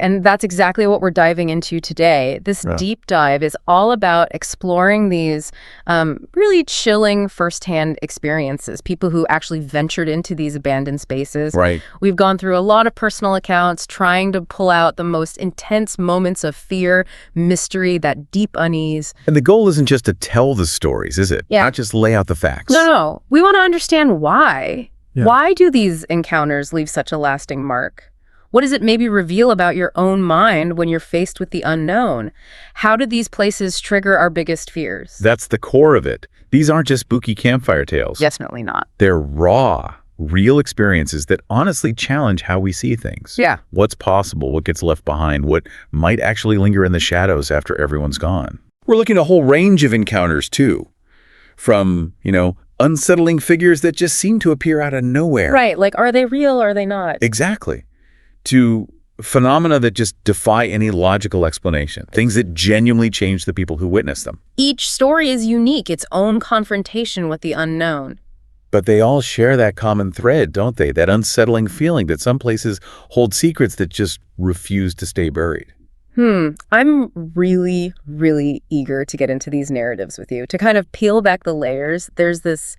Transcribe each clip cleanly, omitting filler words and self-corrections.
And that's exactly what we're diving into today. This deep dive is all about exploring these really chilling firsthand experiences, people who actually ventured into these abandoned spaces. Right. We've gone through a lot of personal accounts, trying to pull out the most intense moments of fear, mystery, that deep unease. And the goal isn't just to tell the stories, is it? Yeah. Not just lay out the facts. No. We want to understand why. Yeah. Why do these encounters leave such a lasting mark? What does it maybe reveal about your own mind when you're faced with the unknown? How do these places trigger our biggest fears? That's the core of it. These aren't just spooky campfire tales. Definitely not. They're raw, real experiences that honestly challenge how we see things. Yeah. What's possible, what gets left behind, what might actually linger in the shadows after everyone's gone. We're looking at a whole range of encounters, too. From, unsettling figures that just seem to appear out of nowhere. Right, like are they real or are they not? Exactly. To phenomena that just defy any logical explanation. Things that genuinely change the people who witness them. Each story is unique, its own confrontation with the unknown. But they all share that common thread, don't they? That unsettling feeling that some places hold secrets that just refuse to stay buried. I'm really, really eager to get into these narratives with you, to kind of peel back the layers. There's this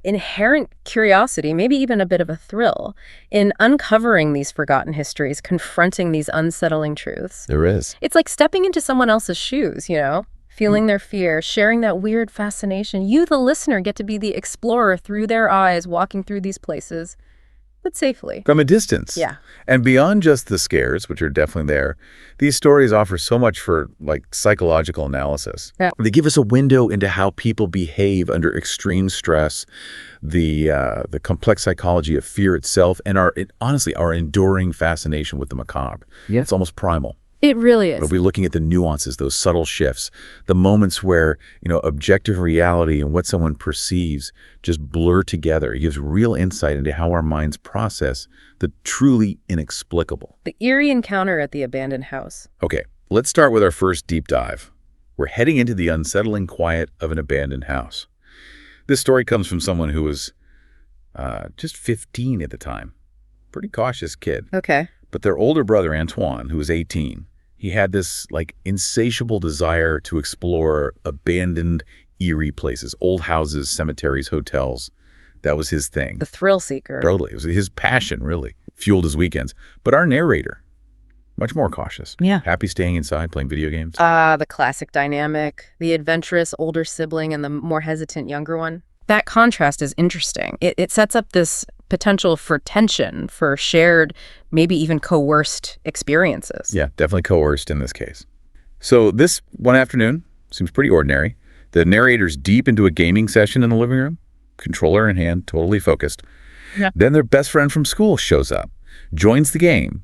inherent curiosity, maybe even a bit of a thrill, in uncovering these forgotten histories, confronting these unsettling truths. There is. It's like stepping into someone else's shoes, feeling their fear, sharing that weird fascination. You, the listener, get to be the explorer through their eyes, walking through these places, but safely. From a distance. Yeah. And beyond just the scares, which are definitely there, these stories offer so much for psychological analysis. Yeah. They give us a window into how people behave under extreme stress, the complex psychology of fear itself, and honestly, our enduring fascination with the macabre. Yeah. It's almost primal. It really is. But we're looking at the nuances, those subtle shifts, the moments where, objective reality and what someone perceives just blur together. It gives real insight into how our minds process the truly inexplicable. The eerie encounter at the abandoned house. Okay, let's start with our first deep dive. We're heading into the unsettling quiet of an abandoned house. This story comes from someone who was just 15 at the time. Pretty cautious kid. Okay. But their older brother, Antoine, who was 18, he had this insatiable desire to explore abandoned, eerie places, old houses, cemeteries, hotels. That was his thing. The thrill seeker. Totally. It was his passion, really. Fueled his weekends. But our narrator, much more cautious. Yeah. Happy staying inside, playing video games. The classic dynamic, the adventurous older sibling and the more hesitant younger one. That contrast is interesting. It sets up this potential for tension, for shared, maybe even coerced experiences. Yeah, definitely coerced in this case. So this one afternoon seems pretty ordinary. The narrator's deep into a gaming session in the living room, controller in hand, totally focused. Yeah. Then their best friend from school shows up, joins the game.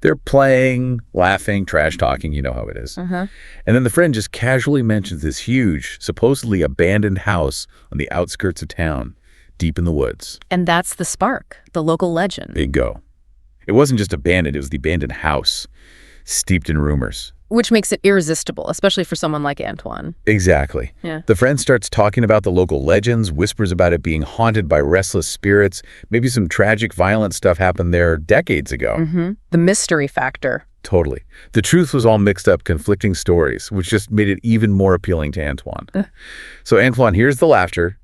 They're playing, laughing, trash talking, you know how it is. Uh-huh. And then the friend just casually mentions this huge, supposedly abandoned house on the outskirts of town, deep in the woods. And that's the spark, the local legend. Big go. It wasn't just abandoned, it was the abandoned house, steeped in rumors. Which makes it irresistible, especially for someone like Antoine. Exactly. Yeah. The friend starts talking about the local legends, whispers about it being haunted by restless spirits. Maybe some tragic, violent stuff happened there decades ago. Mm-hmm. The mystery factor. Totally. The truth was all mixed up, conflicting stories, which just made it even more appealing to Antoine. So Antoine hears the laughter,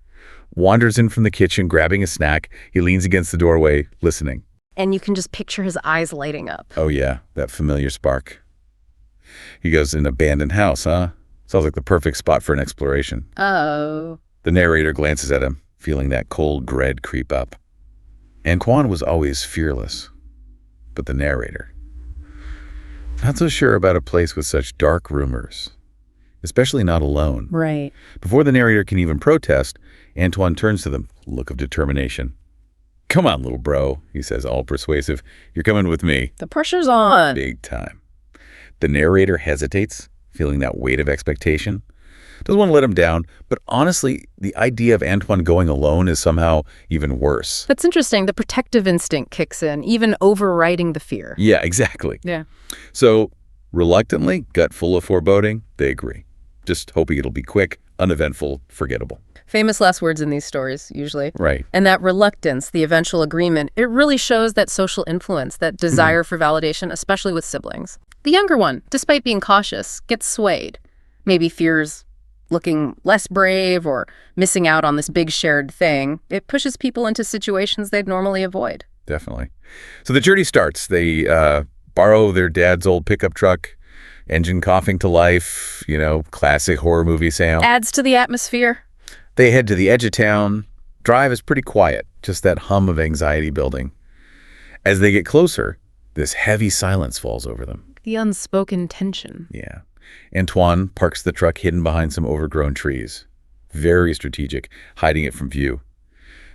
wanders in from the kitchen, grabbing a snack. He leans against the doorway, listening. And you can just picture his eyes lighting up. Oh yeah, that familiar spark. He goes, an abandoned house, huh? Sounds like the perfect spot for an exploration. Oh. The narrator glances at him, feeling that cold dread creep up. Antoine was always fearless, but the narrator, not so sure about a place with such dark rumors, especially not alone. Right. Before the narrator can even protest, Antoine turns to them, look of determination. Come on, little bro, he says, all persuasive. You're coming with me. The pressure's on. Big time. The narrator hesitates, feeling that weight of expectation. Doesn't want to let him down, but honestly, the idea of Antoine going alone is somehow even worse. That's interesting. The protective instinct kicks in, even overriding the fear. Yeah, exactly. Yeah. So, reluctantly, gut full of foreboding, they agree. Just hoping it'll be quick, uneventful, forgettable. Famous last words in these stories, usually. Right. And that reluctance, the eventual agreement, it really shows that social influence, that desire for validation, especially with siblings. The younger one, despite being cautious, gets swayed. Maybe fears looking less brave or missing out on this big shared thing. It pushes people into situations they'd normally avoid. Definitely. So the journey starts. They borrow their dad's old pickup truck, engine coughing to life, classic horror movie sound. Adds to the atmosphere. They head to the edge of town. Drive is pretty quiet, just that hum of anxiety building. As they get closer, this heavy silence falls over them. The unspoken tension. Yeah. Antoine parks the truck hidden behind some overgrown trees. Very strategic, hiding it from view.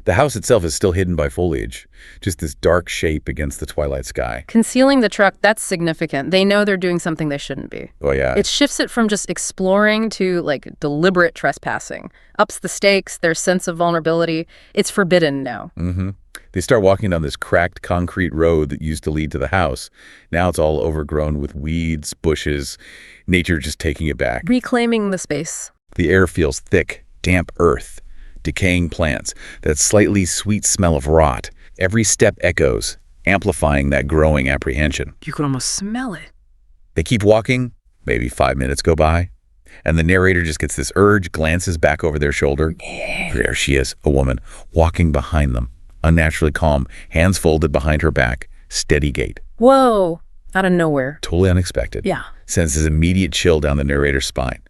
The house itself is still hidden by foliage, just this dark shape against the twilight sky. Concealing the truck, that's significant. They know they're doing something they shouldn't be. Oh, yeah. It shifts it from just exploring to, deliberate trespassing. Ups the stakes, their sense of vulnerability. It's forbidden now. Mm-hmm. They start walking down this cracked concrete road that used to lead to the house. Now it's all overgrown with weeds, bushes, nature just taking it back. Reclaiming the space. The air feels thick, damp earth, decaying plants, that slightly sweet smell of rot. Every step echoes, amplifying that growing apprehension. You can almost smell it. They keep walking, maybe 5 minutes go by, and the narrator just gets this urge, glances back over their shoulder. There she is, a woman, walking behind them, unnaturally calm, hands folded behind her back, steady gait. Whoa, out of nowhere. Totally unexpected. Yeah. Sends this immediate chill down the narrator's spine.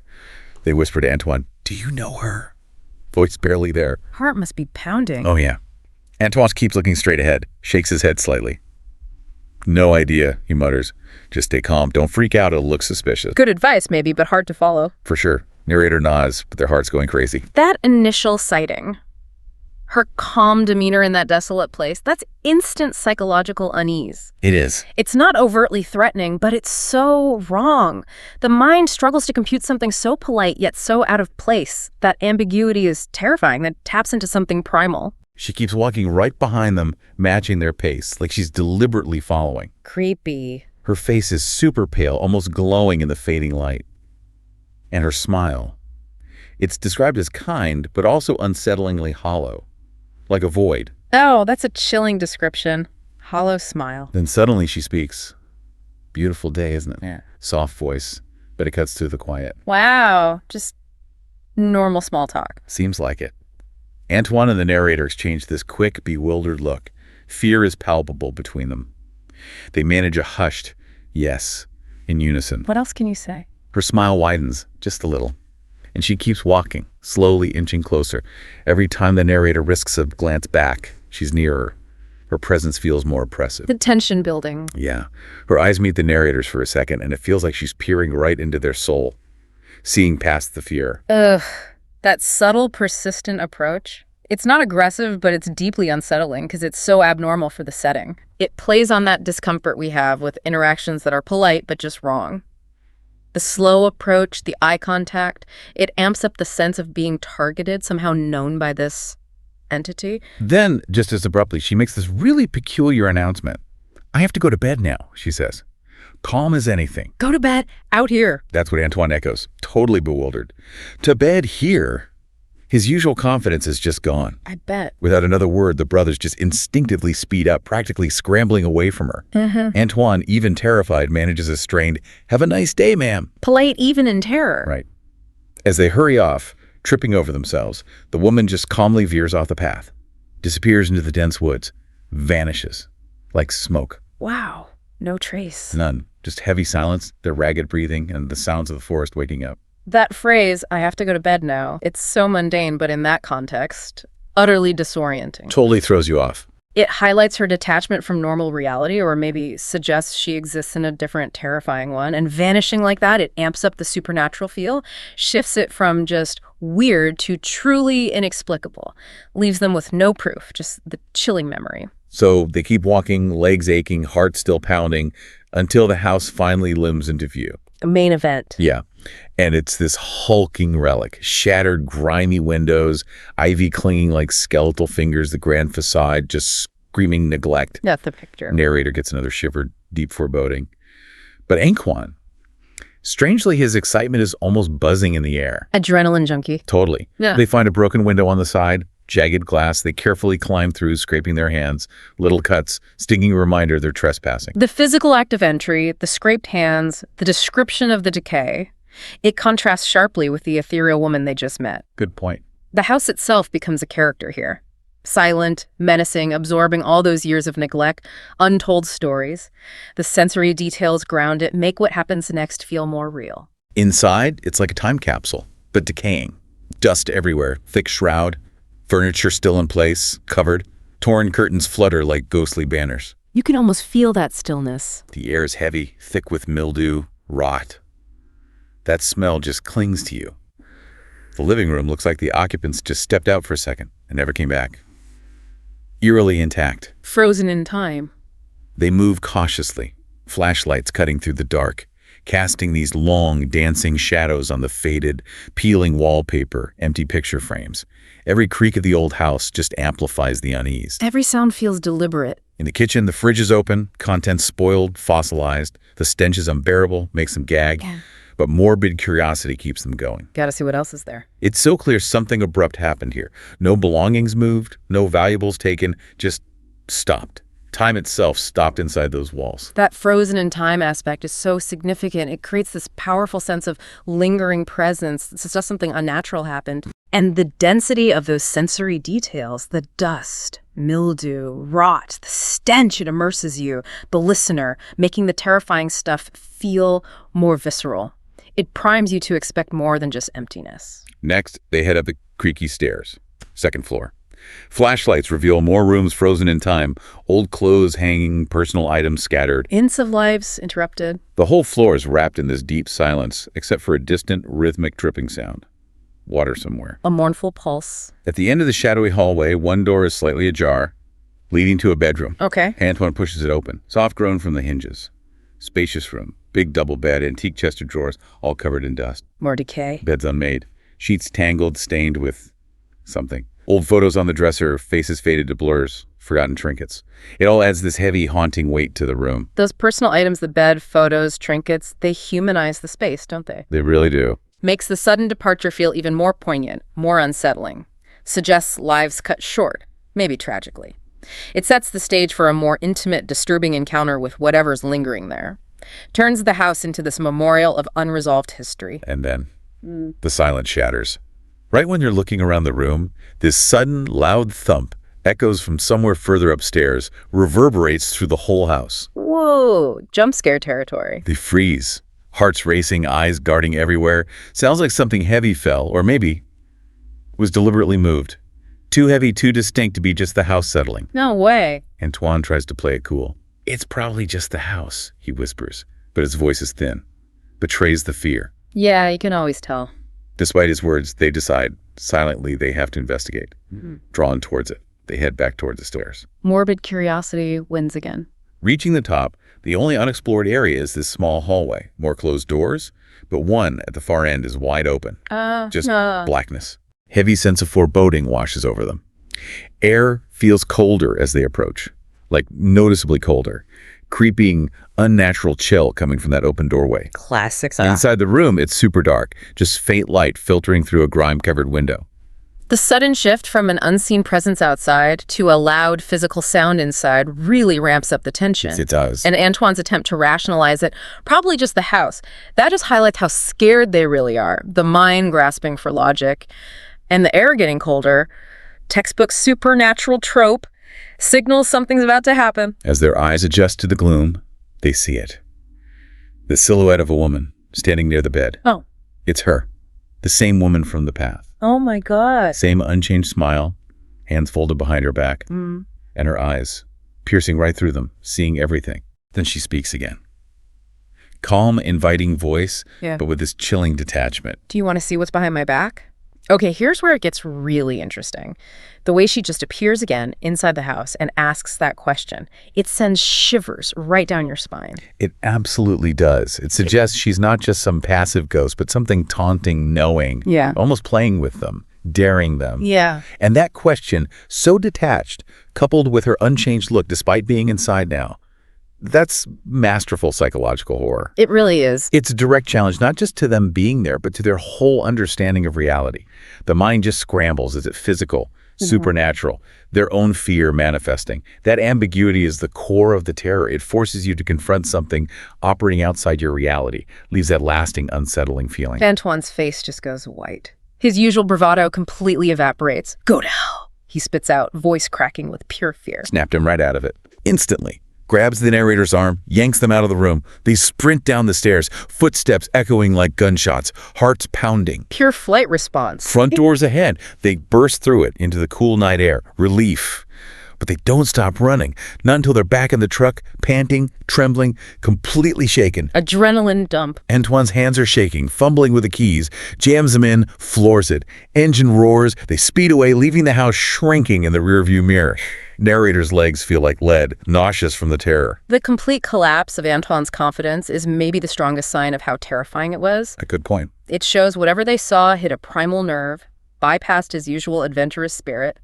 They whisper to Antoine, "Do you know her?" Voice barely there. Heart must be pounding. Oh, yeah. Antoine keeps looking straight ahead, shakes his head slightly. "No idea," he mutters. "Just stay calm. Don't freak out. It'll look suspicious." Good advice, maybe, but hard to follow. For sure. Narrator nods, but their heart's going crazy. That initial sighting, her calm demeanor in that desolate place, that's instant psychological unease. It is. It's not overtly threatening, but it's so wrong. The mind struggles to compute something so polite yet so out of place. That ambiguity is terrifying. That taps into something primal. She keeps walking right behind them, matching their pace, like she's deliberately following. Creepy. Her face is super pale, almost glowing in the fading light. And her smile. It's described as kind, but also unsettlingly hollow, like a void. Oh, that's a chilling description. Hollow smile. Then suddenly she speaks. Beautiful day, isn't it? Yeah. Soft voice, but it cuts through the quiet. Wow, just normal small talk. Seems like it. Antoine and the narrator exchange this quick, bewildered look. Fear is palpable between them. They manage a hushed yes in unison. What else can you say? Her smile widens just a little, and she keeps walking, slowly inching closer. Every time the narrator risks a glance back, she's nearer. Her presence feels more oppressive. The tension building. Yeah. Her eyes meet the narrator's for a second, and it feels like she's peering right into their soul, seeing past the fear. Ugh. That subtle, persistent approach. It's not aggressive, but it's deeply unsettling because it's so abnormal for the setting. It plays on that discomfort we have with interactions that are polite but just wrong. The slow approach, the eye contact, it amps up the sense of being targeted, somehow known by this entity. Then, just as abruptly, she makes this really peculiar announcement. "I have to go to bed now," she says. Calm as anything. Go to bed, out here. That's what Antoine echoes, totally bewildered. To bed here? His usual confidence is just gone. I bet. Without another word, the brothers just instinctively speed up, practically scrambling away from her. Antoine, even terrified, manages a strained, "Have a nice day, ma'am." Polite even in terror. Right. As they hurry off, tripping over themselves, the woman just calmly veers off the path, disappears into the dense woods, vanishes like smoke. Wow. No trace. None. Just heavy silence, their ragged breathing, and the sounds of the forest waking up. That phrase, "I have to go to bed now," it's so mundane, but in that context, utterly disorienting. Totally throws you off. It highlights her detachment from normal reality, or maybe suggests she exists in a different, terrifying one. And vanishing like that, it amps up the supernatural feel, shifts it from just weird to truly inexplicable, leaves them with no proof, just the chilling memory. So they keep walking, legs aching, heart still pounding, until the house finally looms into view. A main event. Yeah. And it's this hulking relic, shattered, grimy windows, ivy clinging like skeletal fingers, the grand facade just screaming neglect. That's the picture. Narrator gets another shiver, deep foreboding. But Antoine, Strangely, his excitement is almost buzzing in the air. Adrenaline junkie. Totally. Yeah. They find a broken window on the side, jagged glass. They carefully climb through, scraping their hands, little cuts, stinging reminder they're trespassing. The physical act of entry, the scraped hands, the description of the decay, it contrasts sharply with the ethereal woman they just met. Good point. The house itself becomes a character here. Silent, menacing, absorbing all those years of neglect, untold stories. The sensory details ground it, make what happens next feel more real. Inside, it's like a time capsule, but decaying. Dust everywhere, thick shroud, furniture still in place, covered. Torn curtains flutter like ghostly banners. You can almost feel that stillness. The air is heavy, thick with mildew, rot. That smell just clings to you. The living room looks like the occupants just stepped out for a second and never came back. Eerily intact. Frozen in time. They move cautiously, flashlights cutting through the dark, casting these long, dancing shadows on the faded, peeling wallpaper, empty picture frames. Every creak of the old house just amplifies the unease. Every sound feels deliberate. In the kitchen, the fridge is open, contents spoiled, fossilized. The stench is unbearable, makes them gag. Yeah. But morbid curiosity keeps them going. Gotta see what else is there. It's so clear something abrupt happened here. No belongings moved, no valuables taken, just stopped. Time itself stopped inside those walls. That frozen in time aspect is so significant. It creates this powerful sense of lingering presence. It's just something unnatural happened. And the density of those sensory details, the dust, mildew, rot, the stench, it immerses you, the listener, making the terrifying stuff feel more visceral. It primes you to expect more than just emptiness. Next, they head up the creaky stairs. Second floor. Flashlights reveal more rooms frozen in time, old clothes hanging, personal items scattered. Hints of lives interrupted. The whole floor is wrapped in this deep silence, except for a distant, rhythmic dripping sound. Water somewhere. A mournful pulse. At the end of the shadowy hallway, one door is slightly ajar, leading to a bedroom. Okay. Antoine pushes it open. Soft groan from the hinges. Spacious room. Big double bed, antique chest of drawers, all covered in dust. More decay. Beds unmade. Sheets tangled, stained with something. Old photos on the dresser, faces faded to blurs, forgotten trinkets. It all adds this heavy, haunting weight to the room. Those personal items, the bed, photos, trinkets, they humanize the space, don't they? They really do. Makes the sudden departure feel even more poignant, more unsettling. Suggests lives cut short, maybe tragically. It sets the stage for a more intimate, disturbing encounter with whatever's lingering there. Turns the house into this memorial of unresolved history. And then the silence shatters. Right when you're looking around the room, this sudden, loud thump echoes from somewhere further upstairs, reverberates through the whole house. Whoa, jump scare territory. They freeze, hearts racing, eyes darting everywhere. Sounds like something heavy fell, or maybe was deliberately moved. Too heavy, too distinct to be just the house settling. No way. Antoine tries to play it cool. It's probably just the house, he whispers, but his voice is thin, betrays the fear. Yeah, you can always tell. Despite his words, they decide, silently, they have to investigate. Drawn towards it, they head back towards the stairs. Morbid curiosity wins again. Reaching the top, the only unexplored area is this small hallway. More closed doors, but one at the far end is wide open. Just blackness. Heavy sense of foreboding washes over them. Air feels colder as they approach, like noticeably colder. Creeping, unnatural chill coming from that open doorway. Classic. Inside the room, it's super dark, just faint light filtering through a grime-covered window. The sudden shift from an unseen presence outside to a loud physical sound inside really ramps up the tension. It does. And Antoine's attempt to rationalize it, probably just the house, that just highlights how scared they really are. The mind grasping for logic. And the air getting colder, textbook supernatural trope, signals something's about to happen. As their eyes adjust to the gloom, they see it. The silhouette of a woman standing near the bed. Oh. It's her. The same woman from the path. Oh my God. Same unchanged smile, hands folded behind her back, and her eyes, piercing right through them, seeing everything. Then she speaks again. Calm, inviting voice, but with this chilling detachment. Do you want to see what's behind my back? Okay, here's where it gets really interesting. The way she just appears again inside the house and asks that question, it sends shivers right down your spine. It absolutely does. It suggests she's not just some passive ghost, but something taunting, knowing, almost playing with them, daring them. Yeah. And that question, so detached, coupled with her unchanged look despite being inside now, That's masterful psychological horror. It really is. It's a direct challenge not just to them being there, but to their whole understanding of reality. The mind just scrambles. Is it physical, supernatural, their own fear manifesting? That ambiguity is the core of the terror. It forces you to confront something operating outside your reality, leaves that lasting, unsettling feeling. Antoine's face just goes white. His usual bravado completely evaporates. Go to hell, he spits out, voice cracking with pure fear. Snapped him right out of it. Instantly. Grabs the narrator's arm, yanks them out of the room. They sprint down the stairs, footsteps echoing like gunshots, hearts pounding. Pure flight response. Front doors ahead. They burst through it into the cool night air. Relief. But they don't stop running. Not until they're back in the truck, panting, trembling, completely shaken. Adrenaline dump. Antoine's hands are shaking, fumbling with the keys, jams them in, floors it. Engine roars. They speed away, leaving the house shrinking in the rearview mirror. Narrator's legs feel like lead, nauseous from the terror. The complete collapse of Antoine's confidence is maybe the strongest sign of how terrifying it was. A good point. It shows whatever they saw hit a primal nerve, bypassed his usual adventurous spirit.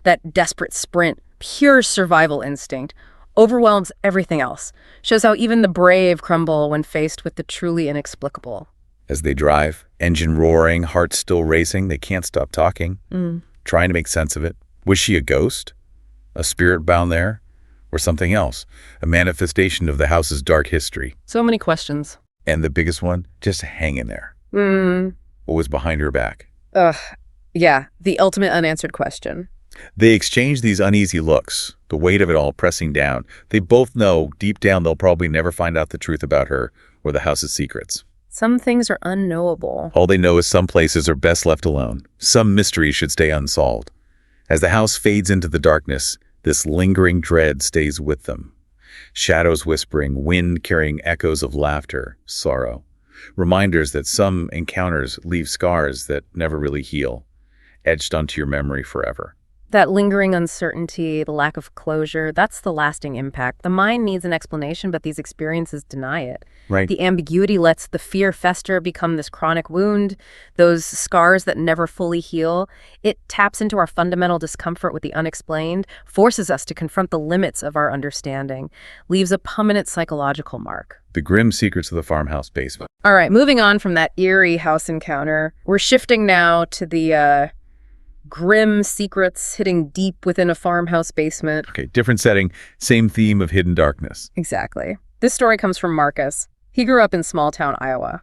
That desperate sprint, pure survival instinct, overwhelms everything else. Shows how even the brave crumble when faced with the truly inexplicable. As they drive, engine roaring, hearts still racing, they can't stop talking, trying to make sense of it. Was she a ghost? A spirit bound there? Or something else? A manifestation of the house's dark history? So many questions. And the biggest one, just hanging there. What was behind her back? Yeah, the ultimate unanswered question. They exchange these uneasy looks, the weight of it all pressing down. They both know, deep down, they'll probably never find out the truth about her or the house's secrets. Some things are unknowable. All they know is some places are best left alone. Some mysteries should stay unsolved. As the house fades into the darkness, this lingering dread stays with them. Shadows whispering, wind carrying echoes of laughter, sorrow. Reminders that some encounters leave scars that never really heal, etched onto your memory forever. That lingering uncertainty, the lack of closure, that's the lasting impact. The mind needs an explanation, but these experiences deny it. Right. The ambiguity lets the fear fester, become this chronic wound, those scars that never fully heal. It taps into our fundamental discomfort with the unexplained, forces us to confront the limits of our understanding, leaves a permanent psychological mark. The grim secrets of the farmhouse basement. All right, moving on from that eerie house encounter, we're shifting now to the grim secrets hitting deep within a farmhouse basement. Okay, different setting, same theme of hidden darkness. Exactly. This story comes from Marcus. He grew up in small-town Iowa.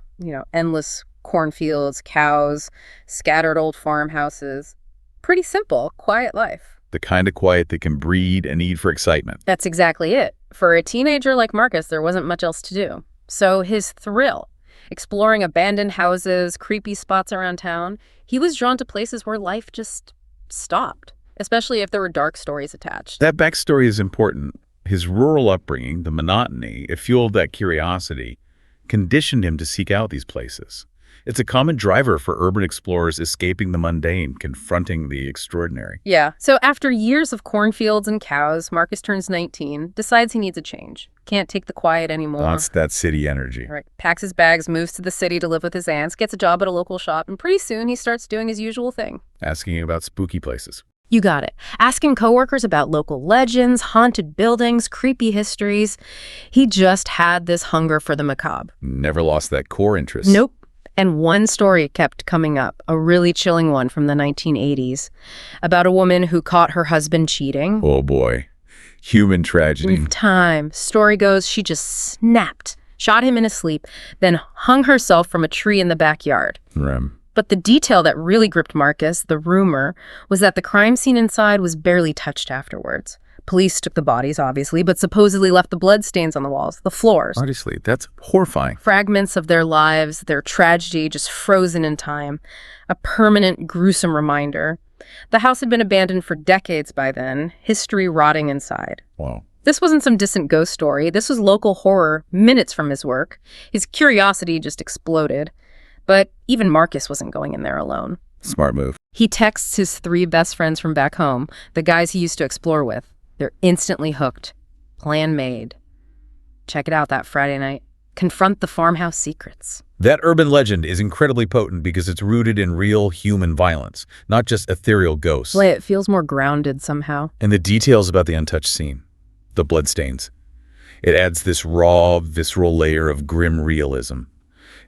Endless cornfields, cows, scattered old farmhouses. Pretty simple, quiet life. The kind of quiet that can breed a need for excitement. That's exactly it. For a teenager like Marcus, there wasn't much else to do. So his thrill, exploring abandoned houses, creepy spots around town, he was drawn to places where life just stopped, especially if there were dark stories attached. That backstory is important. His rural upbringing, the monotony, it fueled that curiosity, conditioned him to seek out these places. It's a common driver for urban explorers escaping the mundane, confronting the extraordinary. Yeah. So after years of cornfields and cows, Marcus turns 19, decides he needs a change. Can't take the quiet anymore. That's that city energy. Right. Packs his bags, moves to the city to live with his aunts, gets a job at a local shop, and pretty soon he starts doing his usual thing. Asking about spooky places. You got it. Asking coworkers about local legends, haunted buildings, creepy histories. He just had this hunger for the macabre. Never lost that core interest. Nope. And one story kept coming up, a really chilling one from the 1980s, about a woman who caught her husband cheating. Oh boy. Human tragedy. Time. Story goes, she just snapped, shot him in his sleep, then hung herself from a tree in the backyard. Rem. But the detail that really gripped Marcus, the rumor, was that the crime scene inside was barely touched afterwards. Police took the bodies, obviously, but supposedly left the bloodstains on the walls, the floors. Obviously, that's horrifying. Fragments of their lives, their tragedy, just frozen in time. A permanent, gruesome reminder. The house had been abandoned for decades by then, history rotting inside. Wow. This wasn't some distant ghost story. This was local horror, minutes from his work. His curiosity just exploded. But even Marcus wasn't going in there alone. Smart move. He texts his 3 best friends from back home, the guys he used to explore with. They're instantly hooked. Plan made. Check it out that Friday night. Confront the farmhouse secrets. That urban legend is incredibly potent because it's rooted in real human violence, not just ethereal ghosts. It feels more grounded somehow. And the details about the untouched scene, the bloodstains. It adds this raw, visceral layer of grim realism.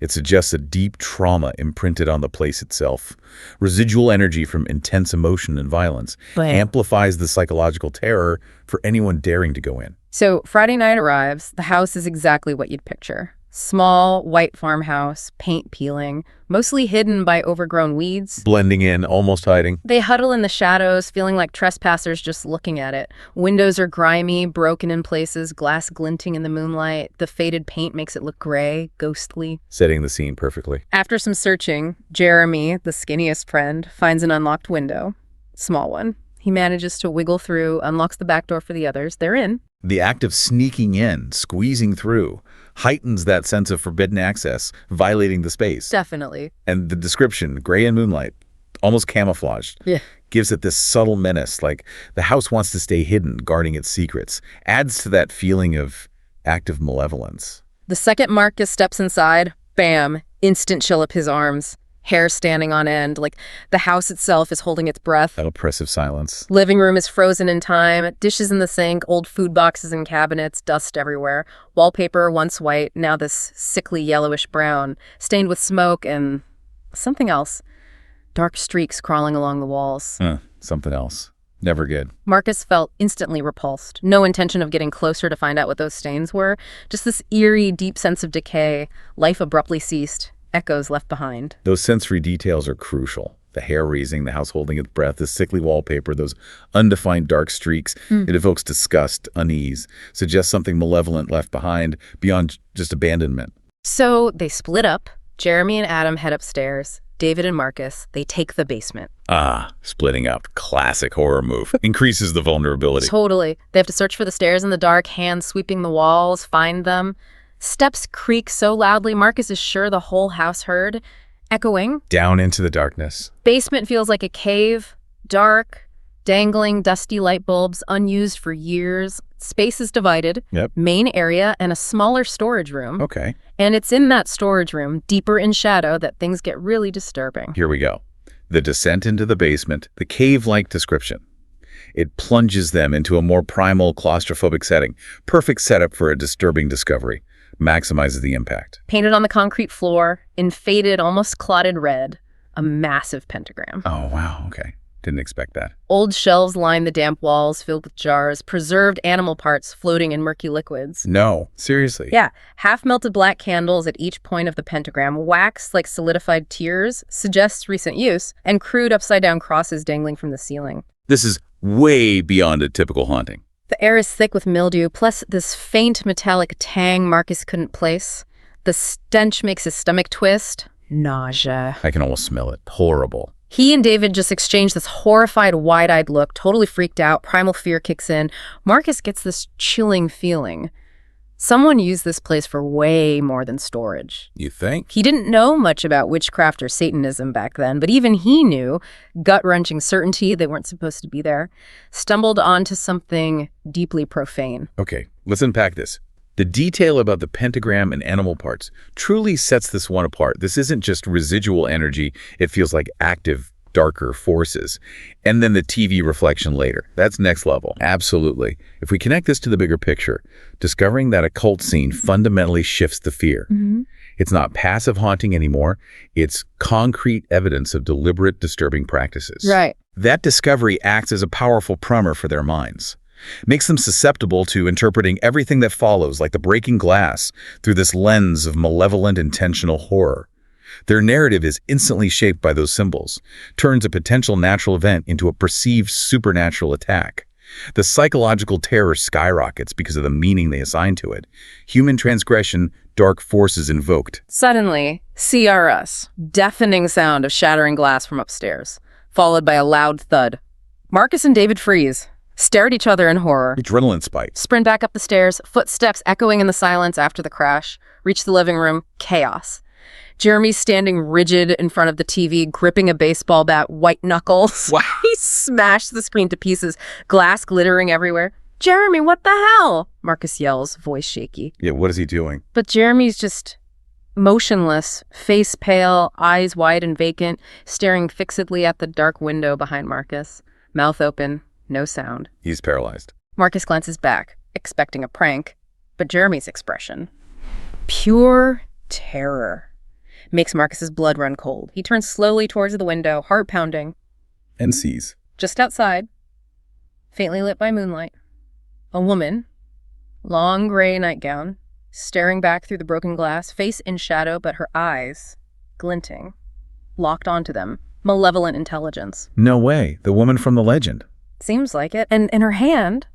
It suggests a deep trauma imprinted on the place itself. Residual energy from intense emotion and violence amplifies the psychological terror for anyone daring to go in. So Friday night arrives. The house is exactly what you'd picture. Small, white farmhouse, paint peeling, mostly hidden by overgrown weeds. Blending in, almost hiding. They huddle in the shadows, feeling like trespassers just looking at it. Windows are grimy, broken in places, glass glinting in the moonlight. The faded paint makes it look gray, ghostly. Setting the scene perfectly. After some searching, Jeremy, the skinniest friend, finds an unlocked window. Small one. He manages to wiggle through, unlocks the back door for the others. They're in. The act of sneaking in, squeezing through, heightens that sense of forbidden access, violating the space. Definitely. And the description, gray and moonlight, almost camouflaged, gives it this subtle menace, like the house wants to stay hidden, guarding its secrets. Adds to that feeling of active malevolence. The second Marcus steps inside, bam, instant chill up his arms. Hair standing on end, like the house itself is holding its breath. That oppressive silence. Living room is frozen in time, dishes in the sink, old food boxes and cabinets, dust everywhere. Wallpaper, once white, now this sickly yellowish brown, stained with smoke and something else. Dark streaks crawling along the walls. Something else. Never good. Marcus felt instantly repulsed. No intention of getting closer to find out what those stains were. Just this eerie, deep sense of decay. Life abruptly ceased. Echoes left behind. Those sensory details are crucial. The hair raising, the house holding its breath, the sickly wallpaper, those undefined dark streaks. It evokes disgust, unease, suggests something malevolent left behind beyond just abandonment. So they split up. Jeremy and Adam head upstairs. David and Marcus, they take the basement. Splitting up. Classic horror move. Increases the vulnerability. Totally. They have to search for the stairs in the dark, hands sweeping the walls, find them. Steps creak so loudly, Marcus is sure the whole house heard. Echoing. Down into the darkness. Basement feels like a cave. Dark, dangling, dusty light bulbs, unused for years. Space is divided. Yep. Main area and a smaller storage room. Okay. And it's in that storage room, deeper in shadow, that things get really disturbing. Here we go. The descent into the basement, the cave-like description. It plunges them into a more primal, claustrophobic setting. Perfect setup for a disturbing discovery. Maximizes the impact. Painted on the concrete floor, in faded, almost clotted red, a massive pentagram. Oh, wow. Okay. Didn't expect that. Old shelves line the damp walls filled with jars, preserved animal parts floating in murky liquids. No. Seriously? Yeah. Half-melted black candles at each point of the pentagram, wax like solidified tears, suggests recent use, and crude upside-down crosses dangling from the ceiling. This is way beyond a typical haunting. The air is thick with mildew, plus this faint metallic tang Marcus couldn't place. The stench makes his stomach twist. Nausea. I can almost smell it. Horrible. He and David just exchange this horrified, wide-eyed look, totally freaked out. Primal fear kicks in. Marcus gets this chilling feeling. Someone used this place for way more than storage. You think? He didn't know much about witchcraft or Satanism back then, but even he knew, gut-wrenching certainty they weren't supposed to be there, stumbled onto something deeply profane. Okay, let's unpack this. The detail about the pentagram and animal parts truly sets this one apart. This isn't just residual energy. It feels like active, darker forces. And then the TV reflection later. That's next level. Absolutely. If we connect this to the bigger picture, discovering that occult scene fundamentally shifts the fear. It's not passive haunting anymore. It's concrete evidence of deliberate disturbing practices. Right. That discovery acts as a powerful primer for their minds. Makes them susceptible to interpreting everything that follows, like the breaking glass, through this lens of malevolent, intentional horror. Their narrative is instantly shaped by those symbols, turns a potential natural event into a perceived supernatural attack. The psychological terror skyrockets because of the meaning they assign to it. Human transgression, dark forces invoked. Suddenly, CRS, deafening sound of shattering glass from upstairs, followed by a loud thud. Marcus and David freeze, stare at each other in horror. Adrenaline spike. Sprint back up the stairs, footsteps echoing in the silence after the crash. Reach the living room, chaos. Jeremy's standing rigid in front of the TV, gripping a baseball bat, white knuckles. Wow. He smashed the screen to pieces, glass glittering everywhere. Jeremy, what the hell? Marcus yells, voice shaky. Yeah, what is he doing? But Jeremy's just motionless, face pale, eyes wide and vacant, staring fixedly at the dark window behind Marcus. Mouth open, no sound. He's paralyzed. Marcus glances back, expecting a prank. But Jeremy's expression, pure terror, makes Marcus's blood run cold. He turns slowly towards the window, heart pounding. And sees. Just outside, faintly lit by moonlight, a woman, long gray nightgown, staring back through the broken glass, face in shadow, but her eyes glinting, locked onto them. Malevolent intelligence. No way. The woman from the legend. Seems like it. And in her hand,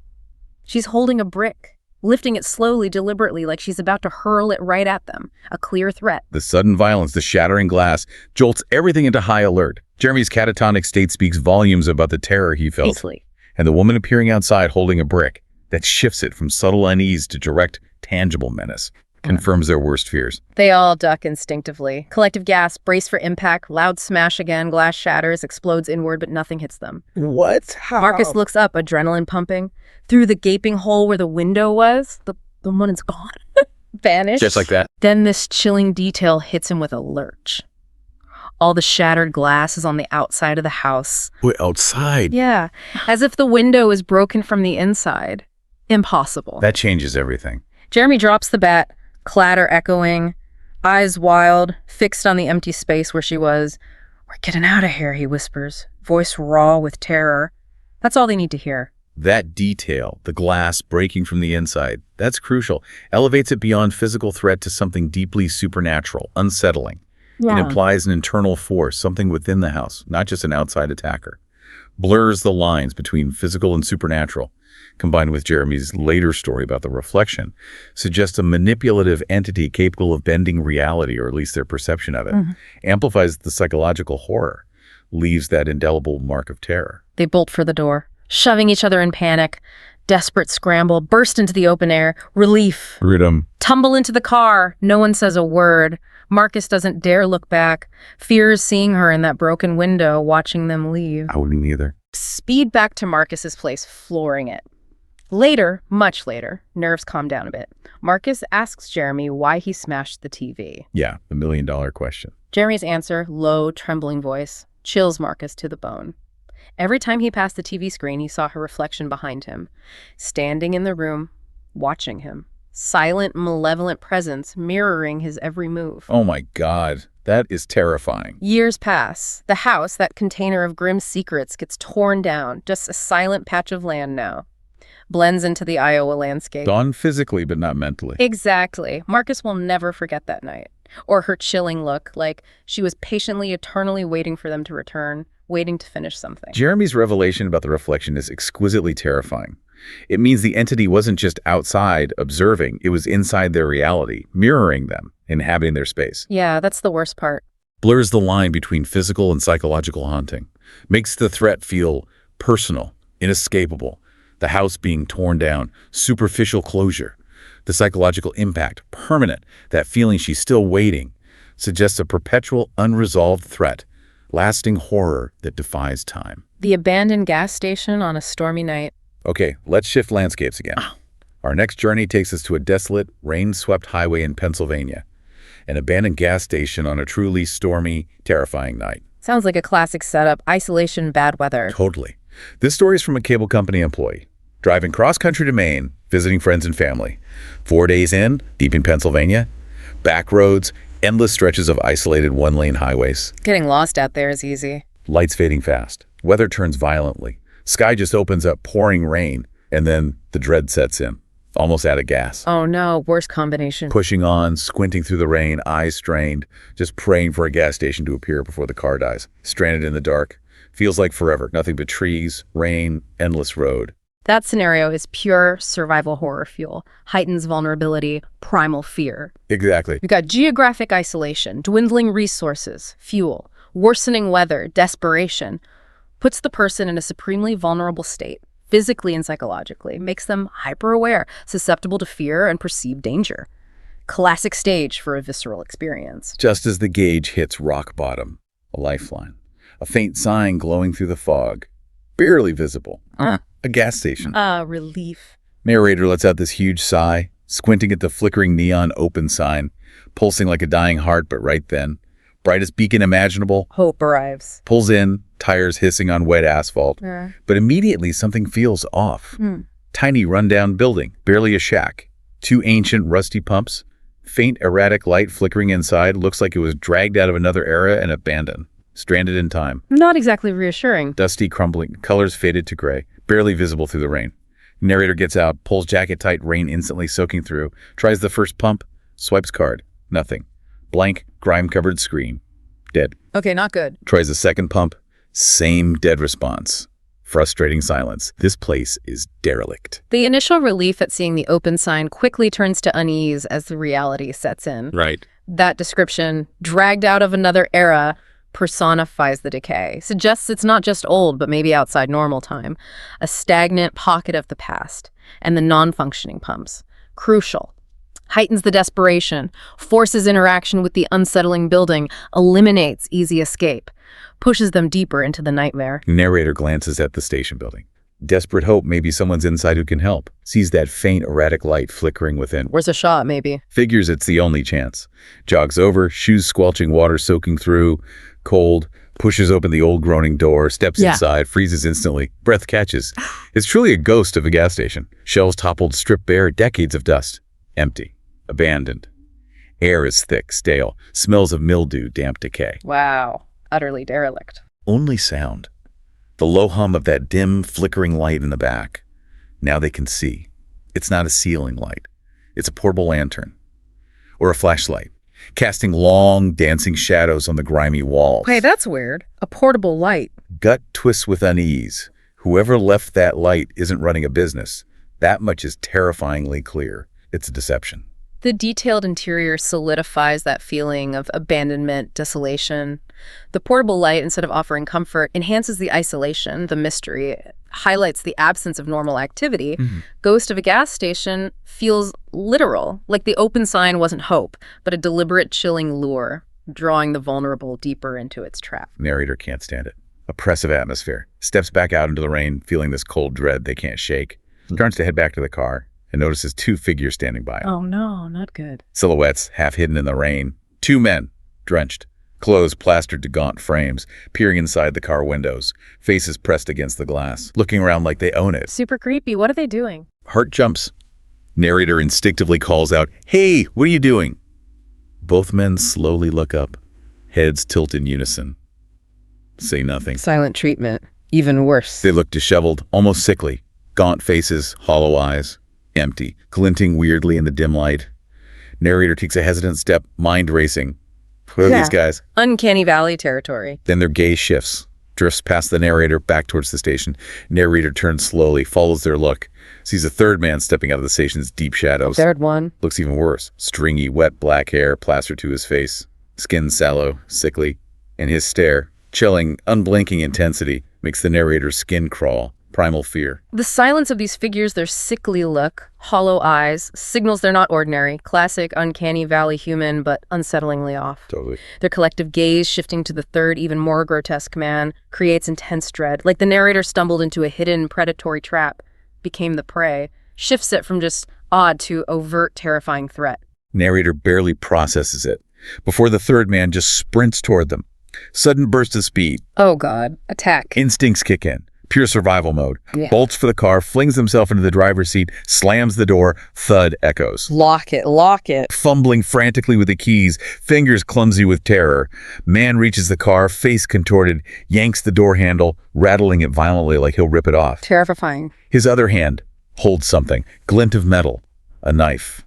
she's holding a brick, lifting it slowly, deliberately, like she's about to hurl it right at them. A clear threat. The sudden violence, the shattering glass, jolts everything into high alert. Jeremy's catatonic state speaks volumes about the terror he felt. Easily. And the woman appearing outside holding a brick that shifts it from subtle unease to direct, tangible menace. Confirms their worst fears. They all duck instinctively. Collective gasp, brace for impact, loud smash again, glass shatters, explodes inward, but nothing hits them. What? How? Marcus looks up, adrenaline pumping. Through the gaping hole where the window was, the woman's gone. Vanished. Just like that. Then this chilling detail hits him with a lurch. All the shattered glass is on the outside of the house. We're outside. Yeah, as if the window is broken from the inside. Impossible. That changes everything. Jeremy drops the bat, clatter echoing, eyes wild, fixed on the empty space where she was. "We're getting out of here," he whispers, voice raw with terror. That's all they need to hear. That detail, the glass breaking from the inside, that's crucial. Elevates it beyond physical threat to something deeply supernatural, unsettling. Yeah. It implies an internal force, something within the house, not just an outside attacker. Blurs the lines between physical and supernatural. Combined with Jeremy's later story about the reflection, suggests a manipulative entity capable of bending reality, or at least their perception of it. Amplifies the psychological horror, leaves that indelible mark of terror. They bolt for the door, shoving each other in panic. Desperate scramble, burst into the open air, relief. Rhythm. Tumble into the car. No one says a word. Marcus doesn't dare look back. Fears seeing her in that broken window, watching them leave. I wouldn't either. Speed back to Marcus's place, flooring it. Later, much later, nerves calm down a bit. Marcus asks Jeremy why he smashed the TV. Yeah, the million-dollar question. Jeremy's answer, low, trembling voice, chills Marcus to the bone. Every time he passed the TV screen, he saw her reflection behind him, standing in the room, watching him. Silent, malevolent presence mirroring his every move. Oh my God, that is terrifying. Years pass. The house, that container of grim secrets, gets torn down. Just a silent patch of land now. Blends into the Iowa landscape. Gone physically, but not mentally. Exactly. Marcus will never forget that night. Or her chilling look, like she was patiently, eternally waiting for them to return, waiting to finish something. Jeremy's revelation about the reflection is exquisitely terrifying. It means the entity wasn't just outside, observing. It was inside their reality, mirroring them, inhabiting their space. Yeah, that's the worst part. Blurs the line between physical and psychological haunting. Makes the threat feel personal, inescapable. The house being torn down, superficial closure. The psychological impact, permanent. That feeling she's still waiting. Suggests a perpetual, unresolved threat. Lasting horror that defies time. The abandoned gas station on a stormy night. Okay, let's shift landscapes again. Our next journey takes us to a desolate, rain-swept highway in Pennsylvania. An abandoned gas station on a truly stormy, terrifying night. Sounds like a classic setup. Isolation, bad weather. Totally. This story is from a cable company employee. Driving cross-country to Maine, visiting friends and family. 4 days in, deep in Pennsylvania. Back roads, endless stretches of isolated one-lane highways. Getting lost out there is easy. Lights fading fast. Weather turns violently. Sky just opens up, pouring rain, and then the dread sets in. Almost out of gas. Oh no, worst combination. Pushing on, squinting through the rain, eyes strained, just praying for a gas station to appear before the car dies. Stranded in the dark. Feels like forever. Nothing but trees, rain, endless road. That scenario is pure survival horror fuel. Heightens vulnerability, primal fear. Exactly. We've got geographic isolation, dwindling resources, fuel, worsening weather, desperation. Puts the person in a supremely vulnerable state, physically and psychologically, makes them hyper-aware, susceptible to fear and perceived danger. Classic stage for a visceral experience. Just as the gauge hits rock bottom, a lifeline. A faint sign glowing through the fog. Barely visible. A gas station. Relief. Narrator lets out this huge sigh, squinting at the flickering neon open sign, pulsing like a dying heart, but right then, brightest beacon imaginable. Hope arrives. Pulls in, tires hissing on wet asphalt. But immediately something feels off. Tiny rundown building, barely a shack. Two ancient, rusty pumps. Faint, erratic light flickering inside. Looks like it was dragged out of another era and abandoned. Stranded in time. Not exactly reassuring. Dusty, crumbling. Colors faded to gray. Barely visible through the rain. Narrator gets out, pulls jacket tight, rain instantly soaking through. Tries the first pump. Swipes card. Nothing. Blank, grime-covered screen. Dead. Okay, not good. Tries the second pump. Same dead response. Frustrating silence. This place is derelict. The initial relief at seeing the open sign quickly turns to unease as the reality sets in. Right. That description, dragged out of another era, personifies the decay. Suggests it's not just old, but maybe outside normal time. A stagnant pocket of the past. And the non-functioning pumps. Crucial. Heightens the desperation. Forces interaction with the unsettling building. Eliminates easy escape. Pushes them deeper into the nightmare. Narrator glances at the station building. Desperate hope maybe someone's inside who can help. Sees that faint, erratic light flickering within. Where's a shot, maybe? Figures it's the only chance. Jogs over, shoes squelching, water soaking through. Cold. Pushes open the old groaning door, steps inside, freezes instantly. Breath catches. It's truly a ghost of a gas station. Shelves toppled, stripped bare, decades of dust. Empty. Abandoned. Air is thick, stale. Smells of mildew, damp decay. Wow. Utterly derelict. Only sound. The low hum of that dim, flickering light in the back. Now they can see. It's not a ceiling light. It's a portable lantern. Or a flashlight, casting long, dancing shadows on the grimy walls. Hey, that's weird. A portable light. Gut twists with unease. Whoever left that light isn't running a business. That much is terrifyingly clear. It's a deception. The detailed interior solidifies that feeling of abandonment, desolation. The portable light, instead of offering comfort, enhances the isolation, the mystery, highlights the absence of normal activity. Ghost of a gas station feels literal, like the open sign wasn't hope, but a deliberate chilling lure, drawing the vulnerable deeper into its trap. Narrator can't stand it. Oppressive atmosphere. Steps back out into the rain, feeling this cold dread they can't shake. Turns to head back to the car and notices two figures standing by him. Oh no, not good. Silhouettes, half hidden in the rain. Two men, drenched. Clothes plastered to gaunt frames, peering inside the car windows. Faces pressed against the glass, looking around like they own it. Super creepy. What are they doing? Heart jumps. Narrator instinctively calls out, "Hey, what are you doing?" Both men slowly look up, heads tilt in unison. Say nothing. Silent treatment. Even worse. They look disheveled, almost sickly. Gaunt faces, hollow eyes. Empty, glinting weirdly in the dim light. Narrator takes a hesitant step, mind racing. Who are these guys? Uncanny Valley territory. Then their gaze shifts, drifts past the narrator back towards the station. Narrator turns slowly, follows their look, sees a third man stepping out of the station's deep shadows. Third one. Looks even worse. Stringy, wet black hair plastered to his face. Skin sallow, sickly. And his stare, chilling, unblinking intensity, makes the narrator's skin crawl. Primal fear. The silence of these figures, their sickly look, hollow eyes, signals they're not ordinary. Classic Uncanny Valley human, but unsettlingly off. Totally. Their collective gaze shifting to the third, even more grotesque man, creates intense dread. Like the narrator stumbled into a hidden predatory trap, became the prey, shifts it from just odd to overt, terrifying threat. Narrator barely processes it before the third man just sprints toward them. Sudden burst of speed. Oh God, attack. Instincts kick in. Pure survival mode. Yeah. Bolts for the car, flings himself into the driver's seat, slams the door, thud echoes. Lock it, lock it. Fumbling frantically with the keys, fingers clumsy with terror. Man reaches the car, face contorted, yanks the door handle, rattling it violently like he'll rip it off. Terrifying. His other hand holds something, glint of metal, a knife.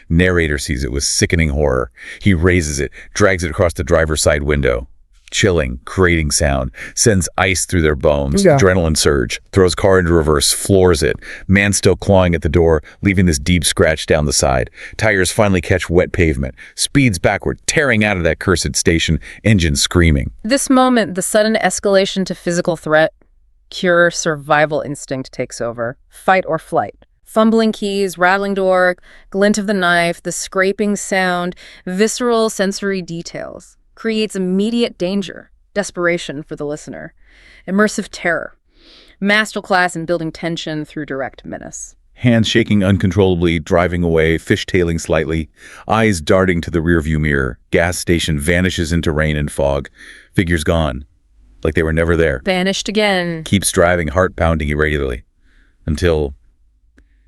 Narrator sees it with sickening horror. He raises it, drags it across the driver's side window. Chilling, grating sound, sends ice through their bones. Adrenaline surge, throws car into reverse, floors it. Man still clawing at the door, leaving this deep scratch down the side. Tires finally catch wet pavement. Speeds backward, tearing out of that cursed station, engine screaming. This moment, the sudden escalation to physical threat, pure survival instinct takes over. Fight or flight. Fumbling keys, rattling door, glint of the knife, the scraping sound, visceral sensory details. Creates immediate danger, desperation for the listener, immersive terror, masterclass in building tension through direct menace. Hands shaking uncontrollably, driving away, fishtailing slightly, eyes darting to the rearview mirror. Gas station vanishes into rain and fog. Figures gone, like they were never there. Vanished again. Keeps driving, heart pounding irregularly, until,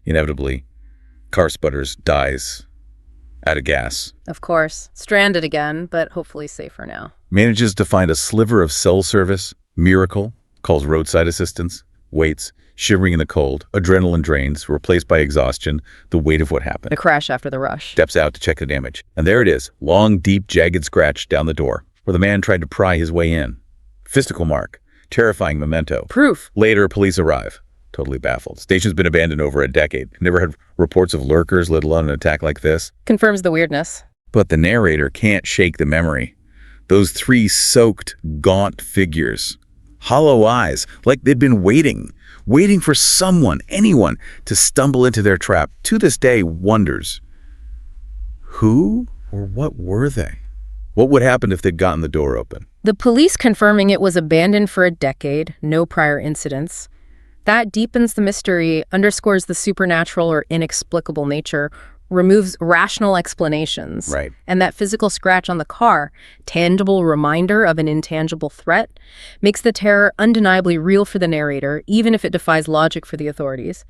inevitably, Car sputters, dies, out of gas. Of course, stranded again, but hopefully safer now. Manages to find a sliver of cell service, miracle, calls roadside assistance, waits, shivering in the cold, adrenaline drains, replaced by exhaustion, the weight of what happened. The crash after the rush. Steps out to check the damage. And there it is, long, deep, jagged scratch down the door, where the man tried to pry his way in. Fistical mark, terrifying memento. Proof. Later, police arrive, totally baffled. Station's been abandoned over a decade. Never had reports of lurkers, let alone an attack like this. Confirms the weirdness. But the narrator can't shake the memory. Those three soaked, gaunt figures. Hollow eyes, like they'd been waiting for someone, anyone, to stumble into their trap. To this day, wonders, who or what were they? What would happen if they'd gotten the door open? The police confirming it was abandoned for a decade, no prior incidents. That deepens the mystery, underscores the supernatural or inexplicable nature, removes rational explanations. Right. And that physical scratch on the car, tangible reminder of an intangible threat, makes the terror undeniably real for the narrator, even if it defies logic for the authorities.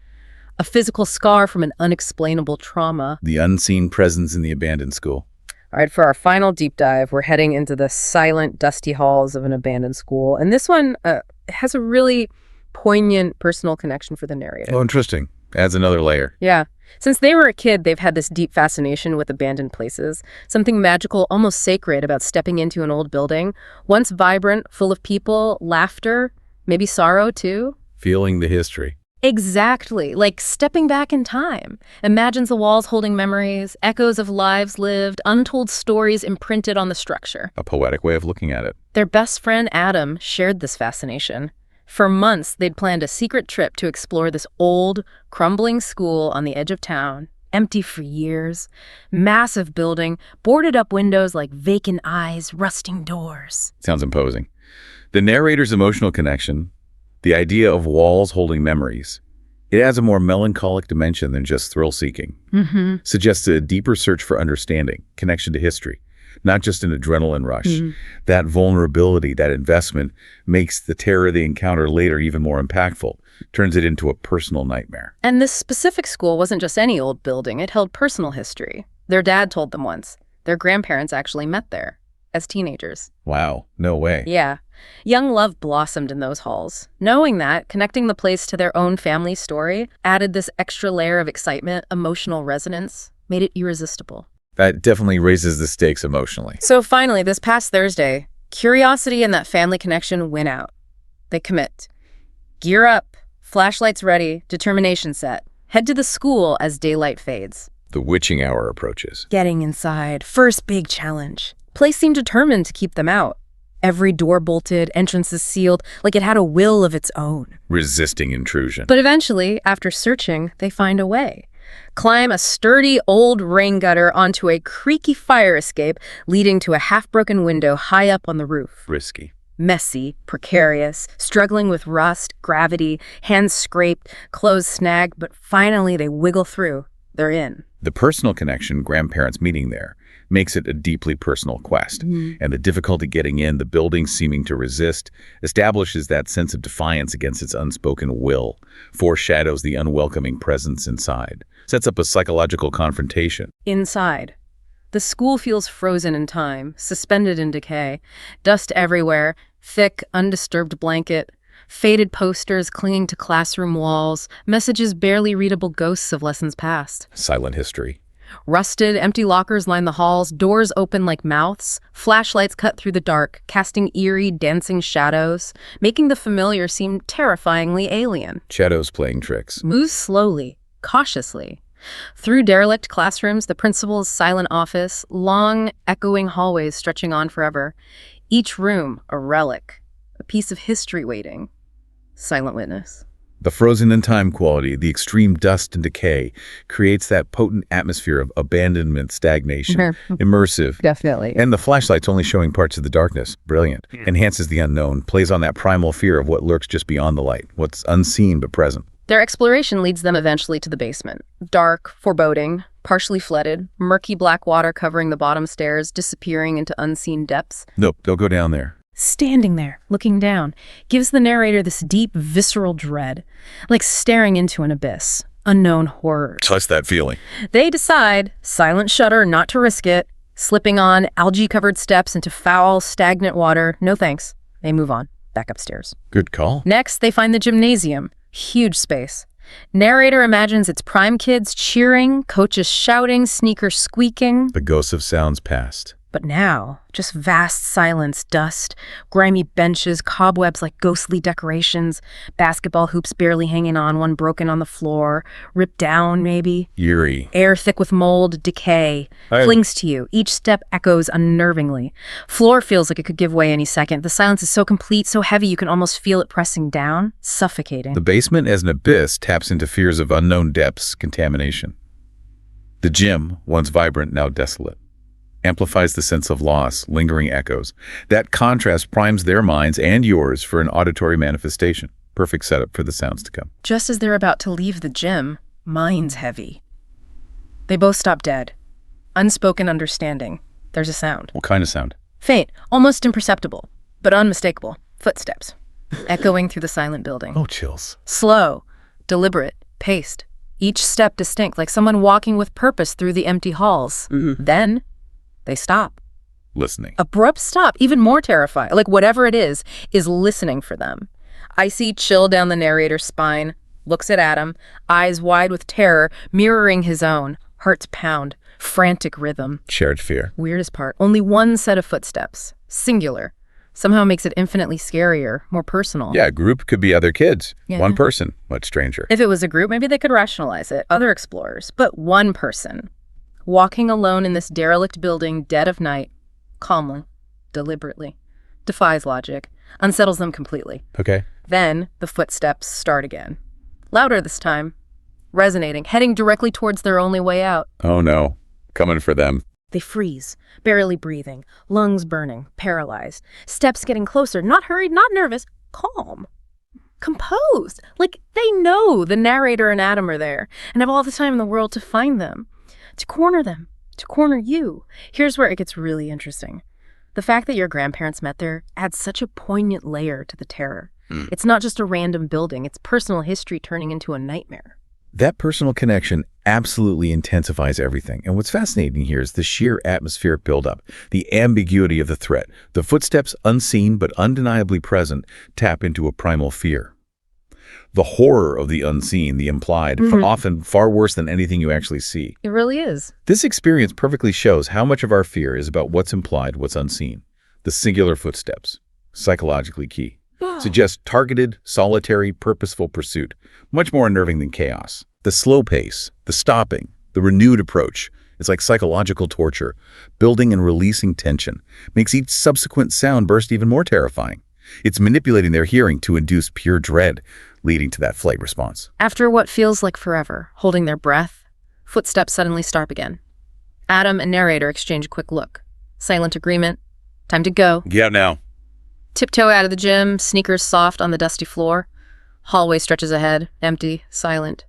A physical scar from an unexplainable trauma. The unseen presence in the abandoned school. All right, for our final deep dive, we're heading into the silent, dusty halls of an abandoned school. And this one has a really poignant personal connection for the narrator. Oh, interesting. Adds another layer. Yeah. Since they were a kid, they've had this deep fascination with abandoned places, something magical, almost sacred about stepping into an old building, once vibrant, full of people, laughter, maybe sorrow too. Feeling the history. Exactly, like stepping back in time. Imagines the walls holding memories, echoes of lives lived, untold stories imprinted on the structure. A poetic way of looking at it. Their best friend, Adam, shared this fascination. For months, they'd planned a secret trip to explore this old, crumbling school on the edge of town, empty for years. Massive building, boarded up windows like vacant eyes, rusting doors. Sounds imposing. The narrator's emotional connection, the idea of walls holding memories, it adds a more melancholic dimension than just thrill-seeking. Suggests a deeper search for understanding, connection to history. Not just an adrenaline rush. That vulnerability, that investment, makes the terror they encounter later even more impactful, turns it into a personal nightmare. And this specific school wasn't just any old building, it held personal history. Their dad told them once. Their grandparents actually met there, as teenagers. Wow, no way. Yeah. Young love blossomed in those halls. Knowing that, connecting the place to their own family story, added this extra layer of excitement, emotional resonance, made it irresistible. That definitely raises the stakes emotionally. So finally, this past Thursday, curiosity and that family connection win out. They commit. Gear up, flashlights ready, determination set. Head to the school as daylight fades. The witching hour approaches. Getting inside, first big challenge. Place seemed determined to keep them out. Every door bolted, entrances sealed, like it had a will of its own. Resisting intrusion. But eventually, after searching, they find a way. Climb a sturdy old rain gutter onto a creaky fire escape leading to a half-broken window high up on the roof. Risky. Messy, precarious, struggling with rust, gravity, hands scraped, clothes snagged, but finally they wiggle through. They're in. The personal connection, grandparents meeting there, makes it a deeply personal quest. And the difficulty getting in, the building seeming to resist, establishes that sense of defiance against its unspoken will, foreshadows the unwelcoming presence inside, sets up a psychological confrontation. Inside. The school feels frozen in time, suspended in decay. Dust everywhere, thick, undisturbed blanket, faded posters clinging to classroom walls, messages barely readable ghosts of lessons past. Silent history. Rusted, empty lockers line the halls, doors open like mouths, flashlights cut through the dark, casting eerie, dancing shadows, making the familiar seem terrifyingly alien. Shadows playing tricks. Move slowly, cautiously. Through derelict classrooms, the principal's silent office, long, echoing hallways stretching on forever. Each room, a relic, a piece of history waiting. Silent witness. The frozen-in-time quality, the extreme dust and decay, creates that potent atmosphere of abandonment, stagnation, immersive. Definitely. And the flashlight's only showing parts of the darkness. Brilliant. Enhances the unknown, plays on that primal fear of what lurks just beyond the light, what's unseen but present. Their exploration leads them eventually to the basement. Dark, foreboding, partially flooded, murky black water covering the bottom stairs, disappearing into unseen depths. Nope, don't go down there. Standing there, looking down, gives the narrator this deep, visceral dread, like staring into an abyss. unknown horrors. Trust that feeling. They decide, silent shudder, not to risk it, slipping on algae-covered steps into foul, stagnant water. No thanks. They move on, back upstairs. Good call. Next, they find the gymnasium. Huge space. Narrator imagines it's prime kids cheering, coaches shouting, sneakers squeaking. The ghosts of sounds past. But now, just vast silence, dust, grimy benches, cobwebs like ghostly decorations, basketball hoops barely hanging on, one broken on the floor, ripped down maybe. Eerie. Air thick with mold, decay, clings to you. Each step echoes unnervingly. Floor feels like it could give way any second. The silence is so complete, so heavy you can almost feel it pressing down, suffocating. The basement as an abyss taps into fears of unknown depths, contamination. The gym, once vibrant, now desolate, amplifies the sense of loss, lingering echoes. That contrast primes their minds and yours for an auditory manifestation. Perfect setup for the sounds to come. Just as they're about to leave the gym, minds heavy. They both stop dead. Unspoken understanding. There's a sound. What kind of sound? Faint, almost imperceptible, but unmistakable. Footsteps. Echoing through the silent building. Oh, chills. Slow, deliberate, paced. Each step distinct, like someone walking with purpose through the empty halls. Then they stop. Listening. Abrupt stop, even more terrifying. Like whatever it is listening for them. Icy chill down the narrator's spine, looks at Adam, eyes wide with terror, mirroring his own. Hearts pound, frantic rhythm. Shared fear. Weirdest part, only one set of footsteps. Singular. Somehow makes it infinitely scarier, more personal. Yeah, a group could be other kids. Yeah. One person, much stranger. If it was a group, maybe they could rationalize it. Other explorers. But one person. Walking alone in this derelict building, dead of night, calmly, deliberately, defies logic, unsettles them completely. Okay. Then the footsteps start again. Louder this time, resonating, heading directly towards their only way out. Oh no, coming for them. They freeze, barely breathing, lungs burning, paralyzed, steps getting closer, not hurried, not nervous, calm. Composed, like they know the narrator and Adam are there and have all the time in the world to find them. To corner them, to corner you. Here's where it gets really interesting. The fact that your grandparents met there adds such a poignant layer to the terror. It's not just a random building, it's personal history turning into a nightmare. That personal connection absolutely intensifies everything. And what's fascinating here is the sheer atmospheric buildup, the ambiguity of the threat. The footsteps, unseen but undeniably present, tap into a primal fear. The horror of the unseen, the implied, often far worse than anything you actually see. It really is. This experience perfectly shows how much of our fear is about what's implied, what's unseen. The singular footsteps, psychologically key, suggest targeted, solitary, purposeful pursuit, much more unnerving than chaos. The slow pace, the stopping, the renewed approach, it's like psychological torture, building and releasing tension, makes each subsequent sound burst even more terrifying. It's manipulating their hearing to induce pure dread, leading to that flight response. After what feels like forever, holding their breath, footsteps suddenly start again. Adam and narrator exchange a quick look. Silent agreement. Time to go. Get out now. Tiptoe out of the gym, sneakers soft on the dusty floor. Hallway stretches ahead, empty, silent.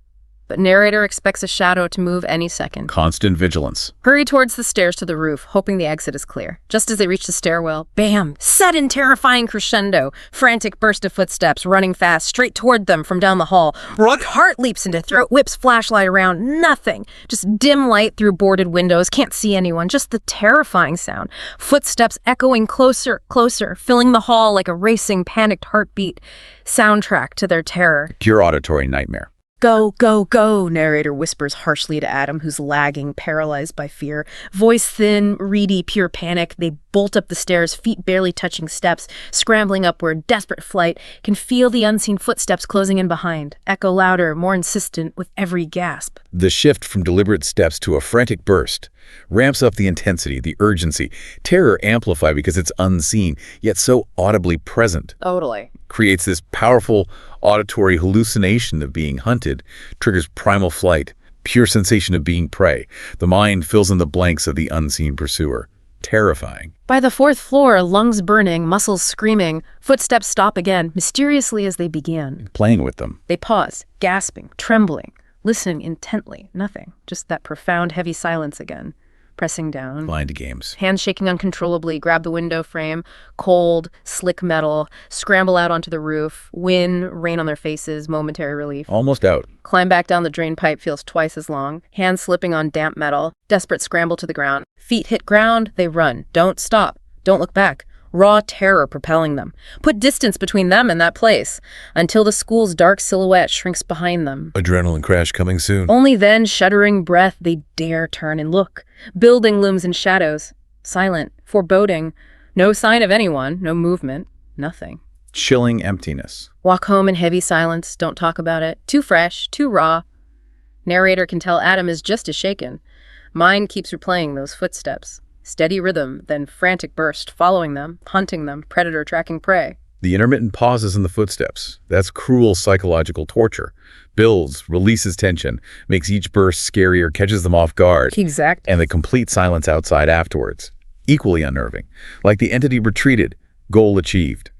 But narrator expects a shadow to move any second. Constant vigilance. Hurry towards the stairs to the roof, hoping the exit is clear. Just as they reach the stairwell, bam! Sudden terrifying crescendo. Frantic burst of footsteps, running fast, straight toward them from down the hall. Run! Heart leaps into throat, whips flashlight around. Nothing. Just dim light through boarded windows. Can't see anyone. Just the terrifying sound. Footsteps echoing closer, closer, filling the hall like a racing, panicked heartbeat. Soundtrack to their terror. Pure auditory nightmare. Go, go, go, narrator whispers harshly to Adam, who's lagging, paralyzed by fear. Voice thin, reedy, pure panic. They bolt up the stairs, feet barely touching steps, scrambling upward, desperate flight, can feel the unseen footsteps closing in behind. Echo louder, more insistent with every gasp. The shift from deliberate steps to a frantic burst ramps up the intensity, the urgency. Terror amplified because it's unseen, yet so audibly present. Totally. Creates this powerful auditory hallucination of being hunted, triggers primal flight, pure sensation of being prey. The mind fills in the blanks of the unseen pursuer. Terrifying. By the fourth floor, lungs burning, muscles screaming, footsteps stop again, mysteriously as they began. Playing with them. They pause, gasping, trembling, listening intently. Nothing. Just that profound, heavy silence again. Pressing down. Blind games. Hands shaking uncontrollably, grab the window frame. Cold, slick metal. Scramble out onto the roof. Wind, rain on their faces, momentary relief. Almost out. Climb back down the drain pipe feels twice as long. Hands slipping on damp metal. Desperate scramble to the ground. Feet hit ground, they run. Don't stop. Don't look back. Raw terror propelling them. Put distance between them and that place, until the school's dark silhouette shrinks behind them. Adrenaline crash coming soon. Only then, shuddering breath, they dare turn and look. Building looms in shadows. Silent, foreboding. No sign of anyone, no movement, nothing. Chilling emptiness. Walk home in heavy silence, don't talk about it. Too fresh, too raw. Narrator can tell Adam is just as shaken. Mind keeps replaying those footsteps. Steady rhythm, then frantic burst, following them, hunting them, predator tracking prey. The intermittent pauses in the footsteps. That's cruel psychological torture. Builds, releases tension, makes each burst scarier, catches them off guard. Exactly. And the complete silence outside afterwards. Equally unnerving. Like the entity retreated, goal achieved.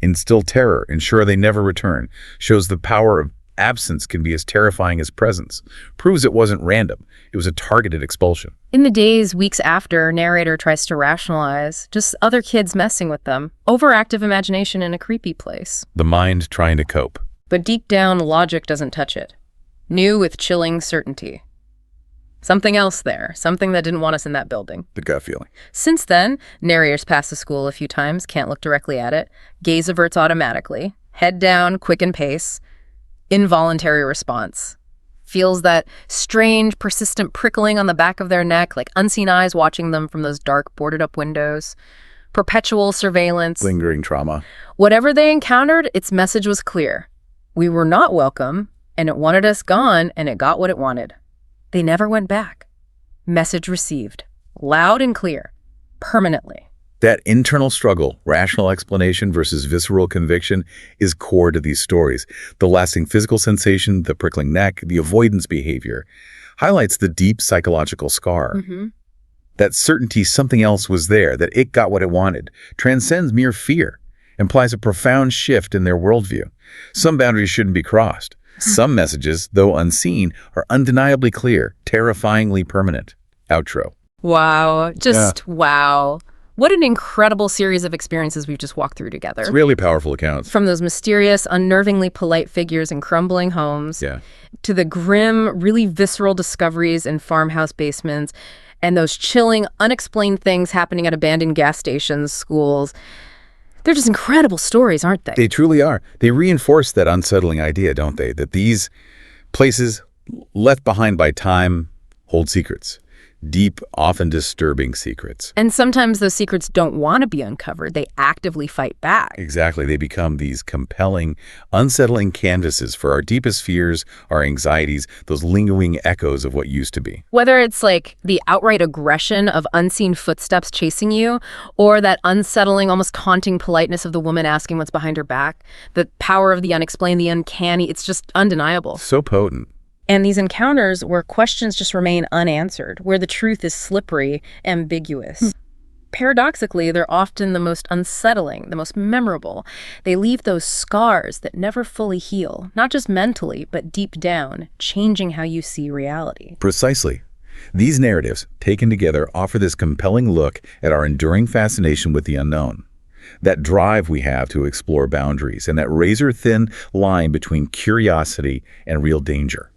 Instill terror, ensure they never return. Shows the power of absence can be as terrifying as presence. Proves it wasn't random. It was a targeted expulsion. In the days, weeks after, narrator tries to rationalize. Just other kids messing with them. Overactive imagination in a creepy place. The mind trying to cope. But deep down, logic doesn't touch it. New with chilling certainty. Something else there. Something that didn't want us in that building. The gut feeling. Since then, narrator's passed the school a few times, can't look directly at it. Gaze averts automatically. Head down, quicken pace. Involuntary response. Feels that strange, persistent prickling on the back of their neck, like unseen eyes watching them from those dark, boarded-up windows. Perpetual surveillance. Lingering trauma. Whatever they encountered, its message was clear. We were not welcome, and it wanted us gone, and it got what it wanted. They never went back. Message received. Loud and clear. Permanently. That internal struggle, rational explanation versus visceral conviction, is core to these stories. The lasting physical sensation, the prickling neck, the avoidance behavior, highlights the deep psychological scar. That certainty something else was there, that it got what it wanted, transcends mere fear, implies a profound shift in their worldview. Some boundaries shouldn't be crossed. Some messages, though unseen, are undeniably clear, terrifyingly permanent. Outro. Wow. Wow. What an incredible series of experiences we've just walked through together. It's really powerful accounts. From those mysterious, unnervingly polite figures in crumbling homes, to the grim, really visceral discoveries in farmhouse basements, and those chilling, unexplained things happening at abandoned gas stations, schools. They're just incredible stories, aren't they? They truly are. They reinforce that unsettling idea, don't they? That these places left behind by time hold secrets. Deep, often disturbing secrets. And sometimes those secrets don't want to be uncovered. They actively fight back. Exactly. They become these compelling, unsettling canvases for our deepest fears, our anxieties, those lingering echoes of what used to be. Whether it's like the outright aggression of unseen footsteps chasing you, or that unsettling, almost taunting politeness of the woman asking what's behind her back, the power of the unexplained, the uncanny, it's just undeniable. So potent. And these encounters where questions just remain unanswered, where the truth is slippery, ambiguous. Paradoxically, they're often the most unsettling, the most memorable. They leave those scars that never fully heal, not just mentally, but deep down, changing how you see reality. Precisely. These narratives, taken together, offer this compelling look at our enduring fascination with the unknown. That drive we have to explore boundaries and that razor-thin line between curiosity and real danger.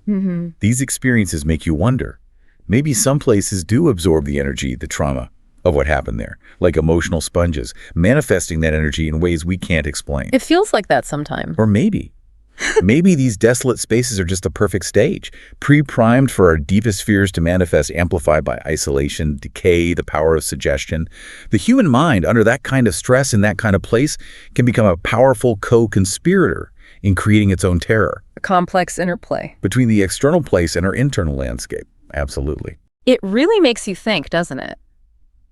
These experiences make you wonder. Maybe some places do absorb the energy, the trauma of what happened there, like emotional sponges, manifesting that energy in ways we can't explain. It feels like that sometimes. Or maybe these desolate spaces are just a perfect stage, pre-primed for our deepest fears to manifest, amplified by isolation, decay, the power of suggestion. The human mind, under that kind of stress in that kind of place, can become a powerful co-conspirator in creating its own terror. A complex interplay. Between the external place and our internal landscape. Absolutely. It really makes you think, doesn't it?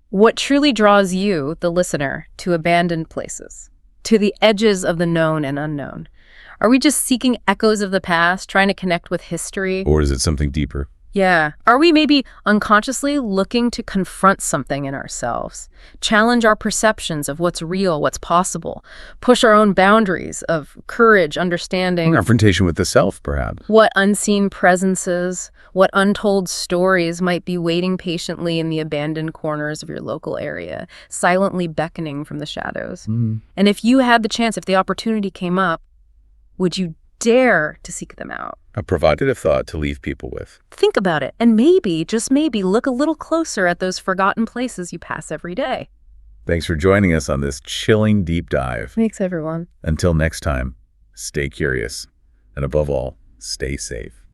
What truly draws you, the listener, to abandoned places? To the edges of the known and unknown? Are we just seeking echoes of the past, trying to connect with history? Or is it something deeper? Yeah. Are we maybe unconsciously looking to confront something in ourselves, challenge our perceptions of what's real, what's possible, push our own boundaries of courage, understanding Confrontation with the self, perhaps. what unseen presences, what untold stories might be waiting patiently in the abandoned corners of your local area, silently beckoning from the shadows? And if you had the chance, if the opportunity came up, would you dare to seek them out? A provocative thought to leave people with. Think about it, and maybe, just maybe, look a little closer at those forgotten places you pass every day. Thanks for joining us on this chilling deep dive. Thanks, everyone. Until next time, stay curious, and above all, stay safe.